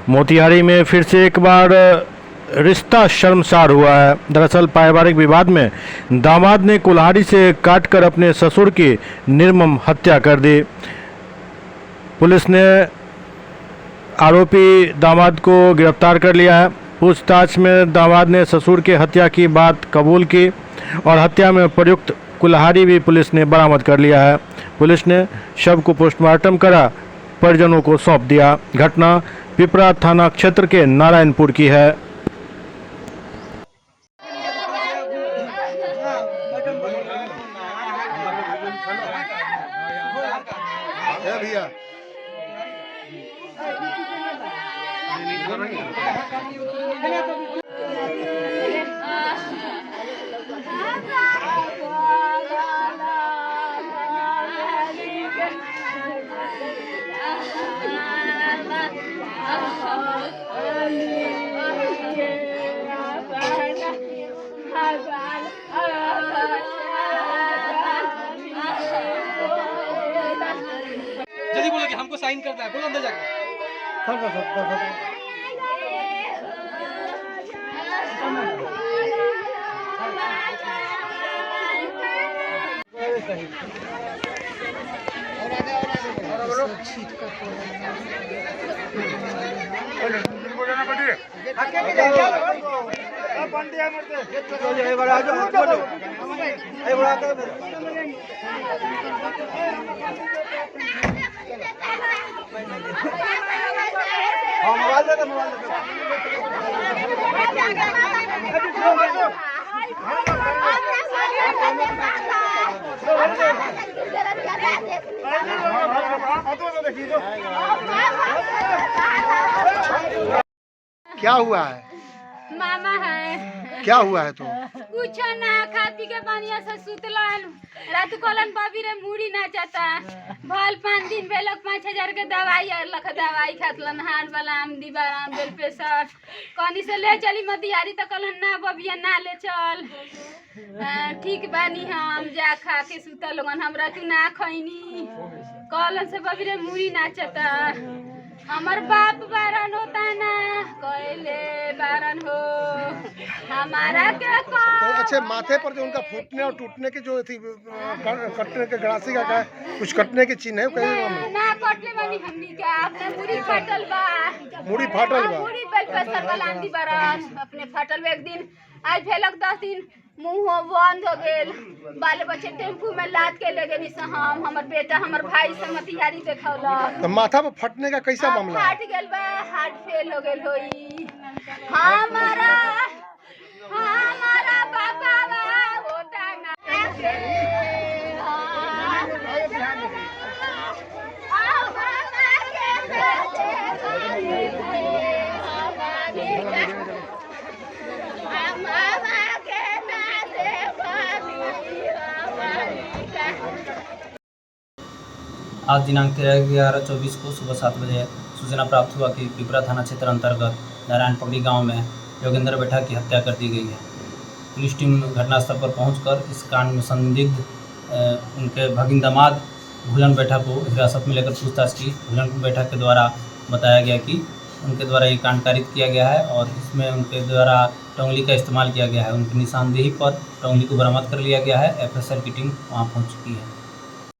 मोतिहारी में फिर से एक बार रिश्ता शर्मसार हुआ है। दरअसल पारिवारिक विवाद में दामाद ने कुल्हाड़ी से काटकर अपने ससुर की निर्मम हत्या कर दी। पुलिस ने आरोपी दामाद को गिरफ्तार कर लिया है। पूछताछ में दामाद ने ससुर की हत्या की बात कबूल की और हत्या में प्रयुक्त कुल्हाड़ी भी पुलिस ने बरामद कर लिया है। पुलिस ने शव को पोस्टमार्टम करा परिजनों को सौंप दिया। घटना पिपरा थाना क्षेत्र के नारायणपुर की है। भैया जल्दी बोलो कि हमको साइन करना है, बोलो अंदर जाके। क्या हुआ है? मामा है। क्या हुआ है? तो कुछ ना खाती के पानिया से सुतलन रात कलन बाबी रे मुड़ी ना चाहता भल 5 दिन बेलक 5000 के दवाई लख दवाई खातलन हाथ वाला आम दीवाराम बेल प्रेशर कनी से ले चली मदियारी त कलन ना बबिया ना ले चल ठीक बानी हम जा खा के सुतल लोगन हमरा तू ना खैनी कलन से बाबी रे मुड़ी ना चाहता हमर बाप बारन होता ना कहले बारन हो हमारा के अच्छा माथे पर जो उनका फूटने और टूटने की जो थी कटने के गड़ासी का कुछ कटने के चिन्ह है कहीं ना कटले बानी हमनी का अपने मुड़ी फाटल बा मुड़ी फाटल बा मुड़ी बेल प्रेशर वाला आंधी बारन अपने फाटल बा। एक दिन आज भेलक 10 दिन मुंह बंद हो गेल बाल बच्चे टेम्पू में लाद के ले गनी से हम हमर बेटा हमर भाई से मतिहारी देखौला तो माथा पर फटने का कैसा मामला है? फाट गेल बा हार्ट फेल हो गेल होई हमारा बाबा होता ना आज दिनांक 13/11/24 को सुबह 7 बजे सूचना प्राप्त हुआ कि पिपरा थाना क्षेत्र अंतर्गत नारायण पगड़ी गांव में योगेंद्र बैठा की हत्या कर दी गई है। पुलिस टीम घटनास्थल पर पहुंचकर इस कांड में संदिग्ध उनके भगिन दामाद भूलन बैठा को हिरासत में लेकर पूछताछ की। भूलन बैठा के द्वारा बताया गया कि उनके द्वारा ये कांड कारित किया गया है और इसमें उनके द्वारा टोंगली का इस्तेमाल किया गया है। उनकी निशानदेही पर टोंगली को बरामद कर लिया गया है। FSL की टीम वहाँ पहुँच चुकी है।